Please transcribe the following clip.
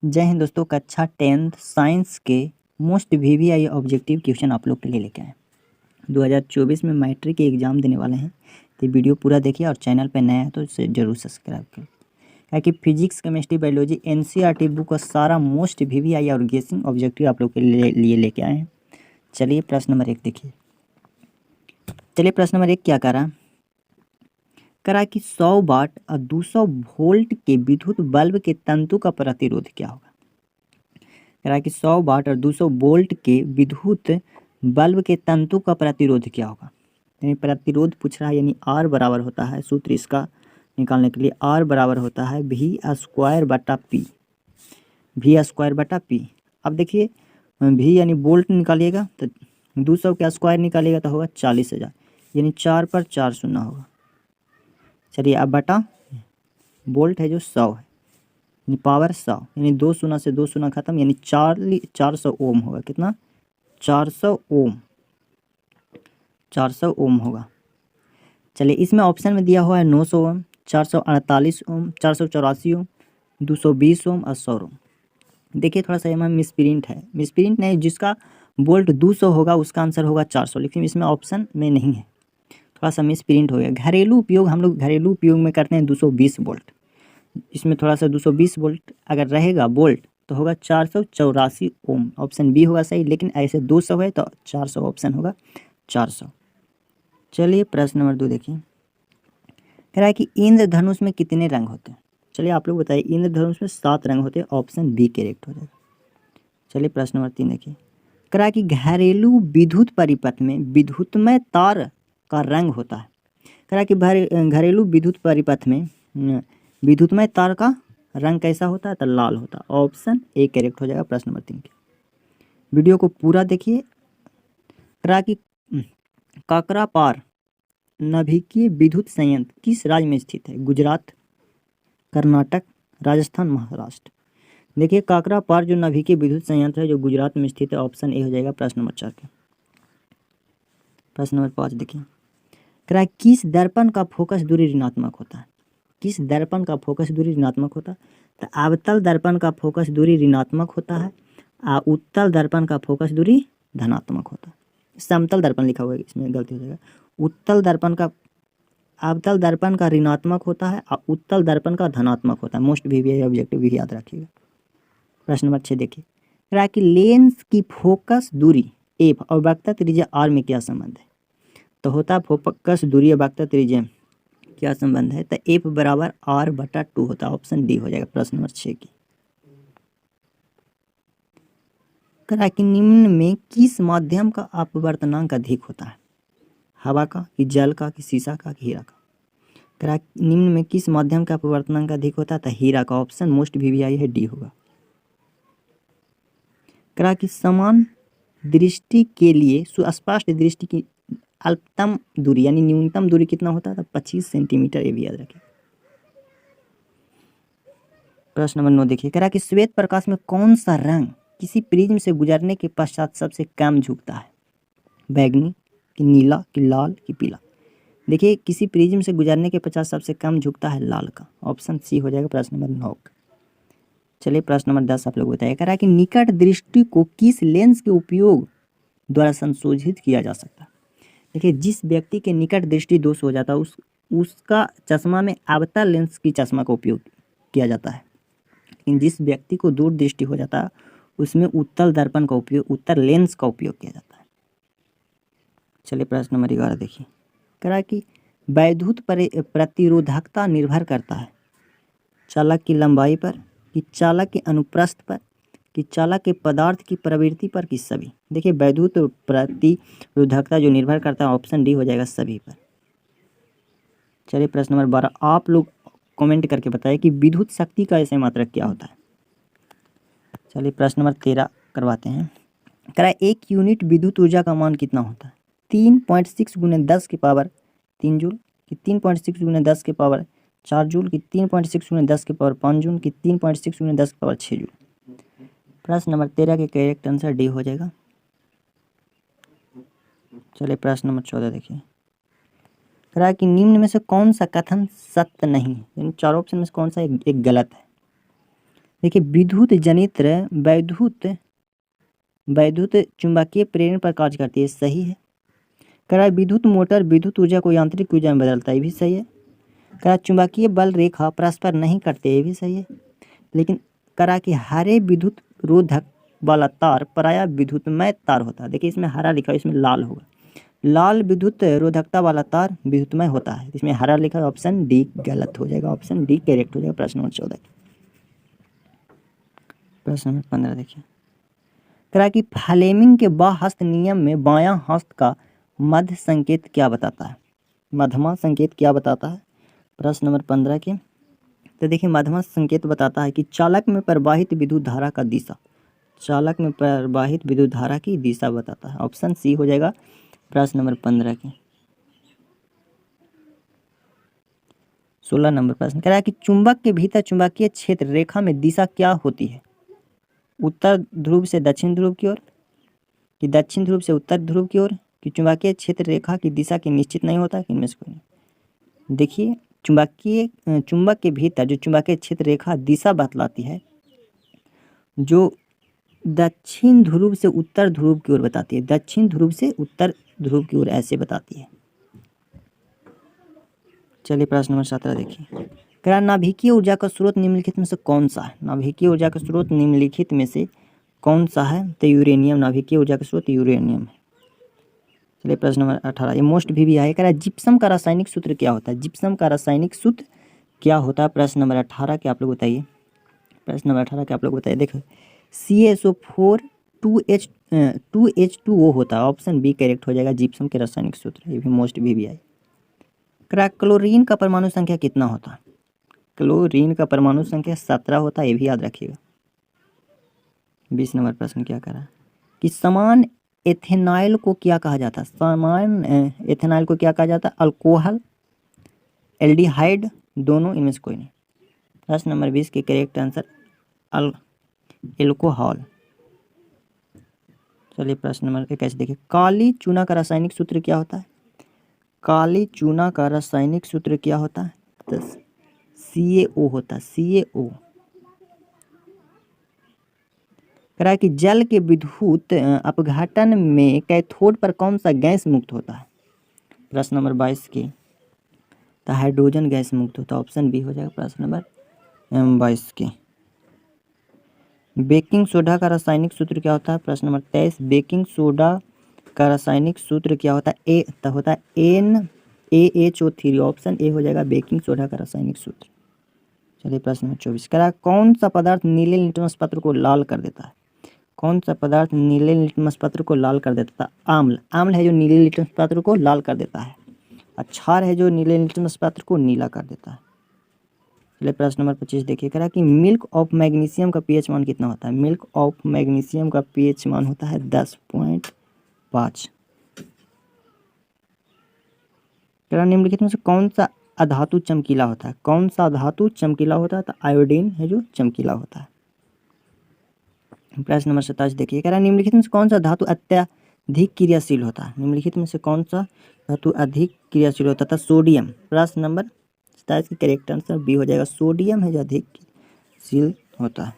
जय हिंद दोस्तों, कक्षा 10th साइंस के मोस्ट वीवीआई ऑब्जेक्टिव क्वेश्चन आप लोग के लिए लेके आए। 2024 में मैट्रिक के एग्ज़ाम देने वाले हैं, तो वीडियो पूरा देखिए और चैनल पर नया है तो इसे ज़रूर सब्सक्राइब करें। क्या कि physics, chemistry, biology NCERT book का सारा मोस्ट वीवीआई और गेसिंग ऑब्जेक्टिव आप लोग के लिए लेके आए हैं। चलिए प्रश्न नंबर 1 देखिए। चलिए प्रश्न नंबर 1 क्या करा कि 100 वाट और 200 वोल्ट के विद्युत बल्ब के तंतु का प्रतिरोध क्या होगा। करा कि 100 वाट और 200 वोल्ट के विद्युत बल्ब के तंतु का प्रतिरोध क्या होगा। यानी प्रतिरोध पूछ रहा है, यानी आर बराबर होता है, सूत्र इसका निकालने के लिए आर बराबर होता है वी स्क्वायर बटा पी। अब देखिए वी यानी वोल्ट निकालिएगा तो 200 का स्क्वायर निकालिएगा तो होगा 40,000, यानी 4 पर 4 शून्य होगा। चलिए अब बटा वोल्ट है जो 100 है, यानी पावर 100, यानी 2 शून्य से 2 शून्य खत्म, यानी 400 ओम होगा। कितना? 400 ओम होगा। चलिए इसमें ऑप्शन में दिया हुआ है 900 ओम, 448 ओम, 484 ओम, 220 ओम और 100 ओम। देखिए थोड़ा सा यहाँ मिसप्रिंट है, मिसप्रिंट नहीं, जिसका वोल्ट 200 होगा उसका आंसर होगा 400, लेकिन इसमें ऑप्शन में नहीं है, थोड़ा सा मिसप्रिंट हो गया। घरेलू उपयोग, हम लोग घरेलू उपयोग में करते हैं 220 वोल्ट, इसमें थोड़ा सा 220 वोल्ट अगर रहेगा वोल्ट तो होगा 484 ओम, ऑप्शन बी होगा सही। लेकिन ऐसे 200 है तो 400 ऑप्शन होगा 400। चलिए प्रश्न नंबर 2 देखिए। कह रहा है कि इंद्रधनुष में कितने रंग होते हैं। चलिए आप लोग बताइए, इंद्रधनुष में 7 रंग होते हैं, ऑप्शन बी करेक्ट हो जाएगा। चलिए प्रश्न नंबर 3 देखिए। कह रहा है कि घरेलू विद्युत परिपथ में विद्युतमय तार का रंग होता है। कह रहा है कि घरेलू विद्युत परिपथ में विद्युतमय तार का रंग कैसा होता है, तो लाल होता है, ऑप्शन ए करेक्ट हो जाएगा प्रश्न नंबर 3 के। वीडियो को पूरा देखिए। कह रहा है कि काकरापार नाभिकीय विद्युत संयंत्र किस राज्य में स्थित है। गुजरात, कर्नाटक, राजस्थान, महाराष्ट्र। देखिए काकरापार जो नाभिकीय विद्युत संयंत्र है जो गुजरात में स्थित है, ऑप्शन ए हो जाएगा प्रश्न नंबर 4 के। प्रश्न नंबर 5 देखिए। कह रहा है किस दर्पण का फोकस दूरी ऋणात्मक होता है। किस दर्पण का फोकस दूरी ऋणात्मक होता है, तो अवतल दर्पण का फोकस दूरी ऋणात्मक होता है, उत्तल दर्पण का फोकस दूरी धनात्मक होता है। समतल दर्पण लिखा हुआ है, इसमें गलती हो जाएगा। उत्तल दर्पण का, अवतल दर्पण का ऋणात्मक होता है और उत्तल दर्पण का धनात्मक होता है। मोस्ट वीवीआई ऑब्जेक्टिव भी याद रखिएगा। प्रश्न नंबर 6 देखिए। कह रहा है कि लेंस की फोकस दूरी एफ और वक्रता त्रिज्या आर में क्या संबंध है। तो होता है फोकस दूरी और वक्रता त्रिज्या क्या संबंध है, तो एफ बराबर आर बटा 2 होता है, ऑप्शन डी हो जाएगा प्रश्न नंबर 6 की। कह रहा है कि निम्न में किस माध्यम का अपवर्तनांक अधिक होता है। हवा का, कि जल का, कि शीशा का, कि हीरा का। कह रहा है निम्न में किस माध्यम का अपवर्तनांक अधिक होता है, तो हीरा का, ऑप्शन मोस्ट वीवीआई है डी होगा। कह रहा है कि समान दृष्टि के लिए सुस्पष्ट दृष्टि की अल्पतम दूरी यानी न्यूनतम दूरी कितना होता है, तो 25 सेंटीमीटर, ये भी याद रखिए। प्रश्न नंबर 9 देखिए। कह रहा है कि श्वेत प्रकाश में कौन सा रंग किसी प्रिज्म से गुजरने के पश्चात सबसे कम झुकता है। बैगनी, कि नीला, कि लाल, कि पीला। देखिए किसी प्रिज्म से गुजरने के पश्चात सबसे कम झुकता है लाल का, ऑप्शन सी हो जाएगा प्रश्न नंबर 9 का। चलिए प्रश्न नंबर 10 आप लोग बताइए। कह रहा है कि निकट दृष्टि को किस लेंस के उपयोग द्वारा संशोधित किया जा सकता है। देखिए जिस व्यक्ति के निकट दृष्टि दोष हो जाता है उसका चश्मा में अवतल लेंस की चश्मा का उपयोग किया जाता है, लेकिन जिस व्यक्ति को दूर दृष्टि हो जाता है उसमें उत्तल दर्पण का उपयोग, उत्तल लेंस का उपयोग किया जाता है। चलिए प्रश्न नंबर 11 देखिए। कह रहा है कि वैद्युत प्रतिरोधकता निर्भर करता है चालक की लंबाई पर, कि चालक के अनुप्रस्थ पर, कि चालक के पदार्थ की प्रवृत्ति पर, कि सभी। देखिए वैद्युत प्रतिरोधकता जो निर्भर करता है, ऑप्शन डी हो जाएगा सभी पर। चलिए प्रश्न नंबर 12 आप लोग कमेंट करके बताइए कि विद्युत शक्ति का ऐसे मात्रक क्या होता है। चलिए प्रश्न नंबर 13 करवाते हैं। कह रहा है 1 यूनिट विद्युत ऊर्जा का मान कितना होता है। 3.6 गुने 10 की पावर 3 जूल, कि 3.6 गुने 10 की पावर 4 जूल, कि 3.6 गुने 10 की पावर 5 जूल, कि 3.6 गुने 10 की पावर 6 जूल। प्रश्न नंबर 13 के करेक्ट आंसर डी हो जाएगा। चलिए प्रश्न नंबर 14 देखिए। कह रहा है कि निम्न में से कौन सा कथन सत्य नहीं है, यानी चारों ऑप्शन में से कौन सा एक गलत है। देखिए विद्युत जनित्र वैद्युत चुंबकीय प्रेरण पर कार्य करती है, सही है। कह रहा है विद्युत मोटर विद्युत ऊर्जा को यांत्रिक ऊर्जा में बदलता है, ये भी सही है। कह रहा है चुंबकीय बल रेखा परस्पर नहीं करते, ये भी सही है। लेकिन कह रहा है कि हरे विद्युत रोधक वाला तार प्रायः विद्युतमय तार होता है। देखिए इसमें हरा लिखा है, इसमें लाल होगा। लाल विद्युत रोधकता वाला तार विद्युतमय होता है, इसमें हरा लिखा है, ऑप्शन डी गलत हो जाएगा, ऑप्शन डी करेक्ट हो जाएगा। प्रश्न नंबर 14। प्रश्न नंबर 15 देखिए, कह रहा है कि फ्लेमिंग के बाह्यस्थ नियम में बायां हस्त का मध्य संकेत क्या बताता है? मध्यमा संकेत क्या बताता है? प्रश्न नंबर 15 के तो देखिए मध्यमा संकेत बताता है कि चालक में प्रवाहित विद्युत धारा का दिशा, चालक में प्रवाहित विद्युत धारा की दिशा बताता है, ऑप्शन सी हो जाएगा। प्रश्न नंबर 15 के 16 नंबर प्रश्न कह रहा है कि चुंबक के भीतर चुंबकीय क्षेत्र रेखा में दिशा क्या होती है? उत्तर ध्रुव से दक्षिण ध्रुव की ओर, कि दक्षिण ध्रुव से उत्तर ध्रुव की ओर, कि चुंबकीय क्षेत्र रेखा की दिशा की निश्चित नहीं होता, कि इनमें से कोई नहीं। देखिए चुंबक के भीतर जो चुंबकीय क्षेत्र रेखा दिशा बतलाती है, जो दक्षिण ध्रुव से उत्तर ध्रुव की ओर बताती है, दक्षिण ध्रुव से उत्तर ध्रुव की ओर ऐसे बताती है। चलिए प्रश्न नंबर 17 देखिए, कह रहा नाभिकीय ऊर्जा का स्रोत निम्नलिखित में से कौन सा है? नाभिकीय ऊर्जा का स्रोत निम्नलिखित में से कौन सा है? तो यूरेनियम नाभिकीय ऊर्जा का स्रोत यूरेनियम है। चलिए प्रश्न नंबर 18, ये मोस्ट भी आया। कह रहा है जिप्सम का रासायनिक सूत्र क्या होता है? जिप्सम का रासायनिक सूत्र क्या होता है? प्रश्न नंबर 18 के आप लोग बताइए। प्रश्न नंबर 18 के आप लोग बताइए। देखो CaSO4 2H2O होता है, ऑप्शन बी करेक्ट हो जाएगा, जिप्सम के रासायनिक सूत्र। ये भी मोस्ट भी आए। क्लोरीन का परमाणु संख्या कितना होता है? क्लोरीन का परमाणु संख्या 17 होता है, ये भी याद रखिएगा। 20 नंबर प्रश्न क्या कर रहा है कि समान एथेनॉल को क्या कहा जाता है? समान एथेनॉल को क्या कहा जाता है? अल्कोहल, एल्डिहाइड, दोनों, इनमें से कोई नहीं। प्रश्न नंबर 20 के करेक्ट आंसर एल्कोहल। चलिए प्रश्न नंबर 21 देखिए, काली चूना का रासायनिक सूत्र क्या होता है? काली चूना का रासायनिक सूत्र क्या होता है? तो CaO होता है, CaO। कह रहा है कि जल के विद्युत अपघटन में कैथोड पर कौन सा गैस मुक्त होता है? प्रश्न नंबर 22 की तो हाइड्रोजन गैस मुक्त होता है, ऑप्शन बी हो जाएगा। प्रश्न नंबर 22 की बेकिंग सोडा का रासायनिक सूत्र क्या होता है? प्रश्न नंबर 23, बेकिंग सोडा का रासायनिक सूत्र क्या होता है? होता है NaHO3, ऑप्शन ए हो जाएगा बेकिंग सोडा का रासायनिक सूत्र। चलिए प्रश्न नंबर 24, कह रहा है कौन सा पदार्थ नीले लिटमस पत्र को लाल कर देता है? कौन सा पदार्थ नीले लिटमस पत्र को लाल कर देता है? आम्ल। आम्ल है जो नीले लिटमस पत्र को लाल कर देता है। क्षार है जो नीले लिटमस पत्र को नीला कर देता है। चलिए प्रश्न नंबर 25 देखिए, कह रहा है कि मिल्क ऑफ मैग्नीशियम का pH मान कितना होता है? मिल्क ऑफ मैग्नीशियम का pH मान होता है 10.5। कह रहा निम्नलिखित में से कौन सा अधातु चमकीला होता है? कौन सा धातु चमकीला होता है? तो आयोडीन है जो चमकीला होता है। प्रश्न नंबर 27 देखिए, कह रहा है निम्नलिखित में से कौन सा धातु अत्यधिक क्रियाशील होता है? निम्नलिखित में से कौन सा धातु अधिक क्रियाशील होता था? सोडियम। प्रश्न नंबर 27 की करेक्ट आंसर बी हो जाएगा, सोडियम है जो अधिक क्रियाशील होता है।